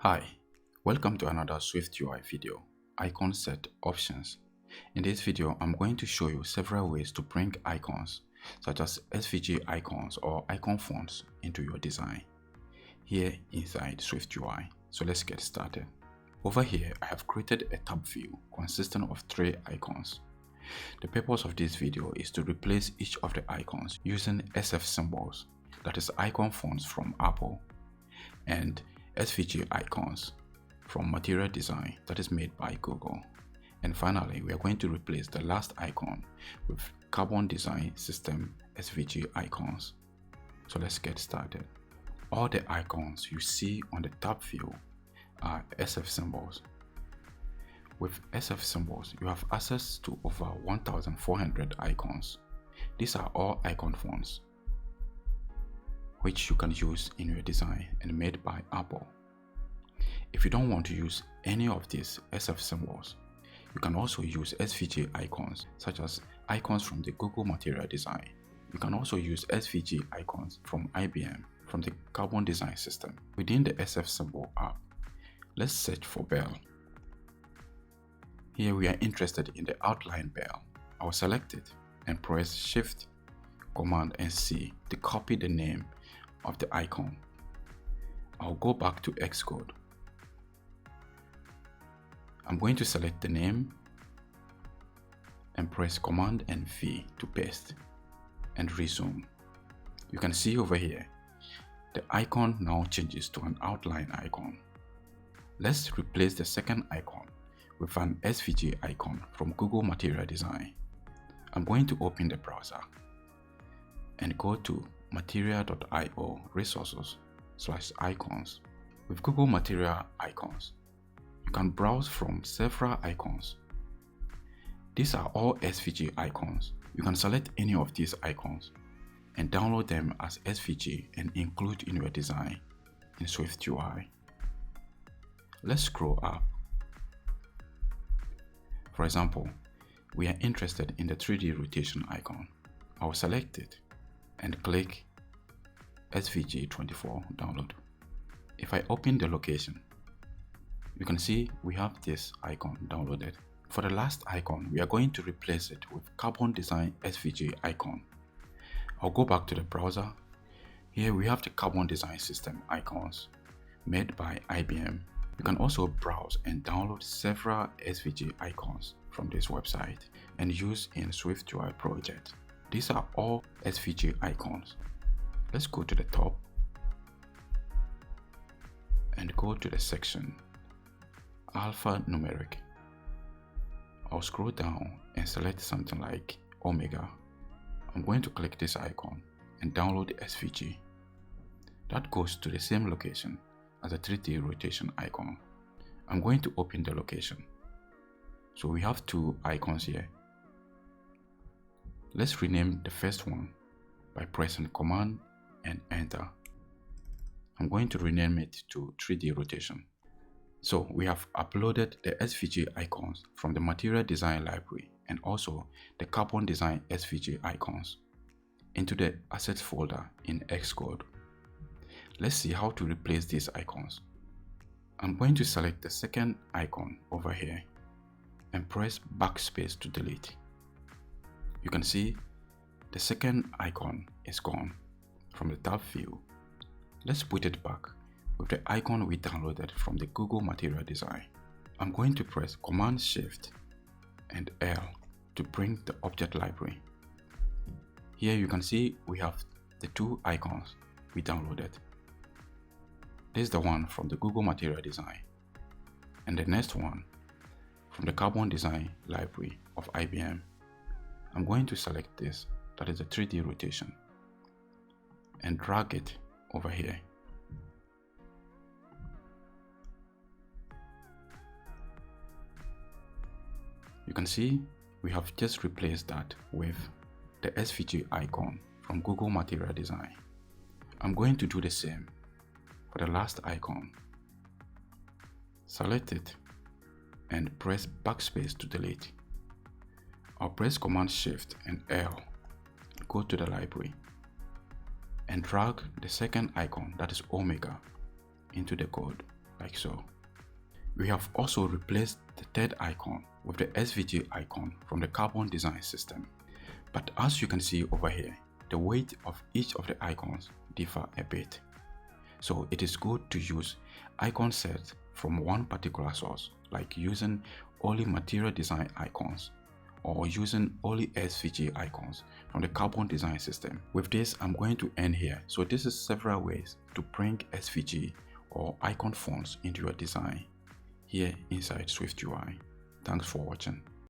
Hi, welcome to another SwiftUI video, Icon Set Options. In this video, I'm going to show you several ways to bring icons, such as SVG icons or icon fonts into your design, here inside SwiftUI. So let's get started. Over here, I have created a tab view consisting of 3 icons. The purpose of this video is to replace each of the icons using SF symbols, that is icon fonts from Apple, and SVG icons from Material Design, that is made by Google. And finally, we are going to replace the last icon with Carbon Design System SVG icons. So let's get started. All the icons you see on the tab view are SF symbols. With SF symbols, you have access to over 1,400 icons. These are all icon fonts, which you can use in your design and made by Apple. If you don't want to use any of these SF symbols, you can also use SVG icons, such as icons from the Google Material Design. You can also use SVG icons from IBM, from the Carbon Design System. Within the SF symbol app, let's search for bell. Here we are interested in the outline bell. I'll select it and press Shift, Command and C to copy the name of the icon. I'll go back to Xcode. I'm going to select the name and press Command and V to paste and resume. You can see over here, the icon now changes to an outline icon. Let's replace the second icon with an SVG icon from Google Material Design. I'm going to open the browser and go to material.io resources/icons. With Google Material Icons, you can browse from several icons. These are all SVG icons. You can select any of these icons and download them as SVG and include in your design in SwiftUI. Let's scroll up. For example, we are interested in the 3D rotation icon. I will select it and click SVG 24 download. If I open the location, you can see we have this icon downloaded. For the last icon, we are going to replace it with Carbon Design SVG icon. I'll go back to the browser. Here we have the Carbon Design System icons made by IBM. You can also browse and download several SVG icons from this website and use in SwiftUI project. These are all SVG icons. Let's go to the top and go to the section Alphanumeric. I'll scroll down and select something like Omega. I'm going to click this icon and download the SVG. That goes to the same location as the 3D rotation icon. I'm going to open the location. So we have 2 icons here. Let's rename the first one by pressing Command and Enter. I'm going to rename it to 3D rotation. So we have uploaded the SVG icons from the Material Design library and also the Carbon Design SVG icons into the Assets folder in Xcode. Let's see how to replace these icons. I'm going to select the second icon over here and press backspace to delete. You can see the second icon is gone from the tab view. Let's put it back with the icon we downloaded from the Google Material Design. I'm going to press Command Shift and L to bring the object library. Here you can see we have the 2 icons we downloaded. This is the one from the Google Material Design, and the next one from the Carbon Design library of IBM. I'm going to select this, that is the 3D rotation, and drag it over here. You can see we have just replaced that with the SVG icon from Google Material Design. I'm going to do the same for the last icon. Select it and press backspace to delete. I'll press Command Shift and L, go to the library and drag the second icon, that is Omega, into the code. like so. We have also replaced the third icon with the SVG icon from the Carbon design system. But as you can see over here, the weight of each of the icons differ a bit. So it is good to use icon sets from one particular source, like using only material design icons or using only SVG icons from the Carbon design system. With this, I'm going to end here. So this is several ways to bring SVG or icon fonts into your design here inside SwiftUI. Thanks for watching.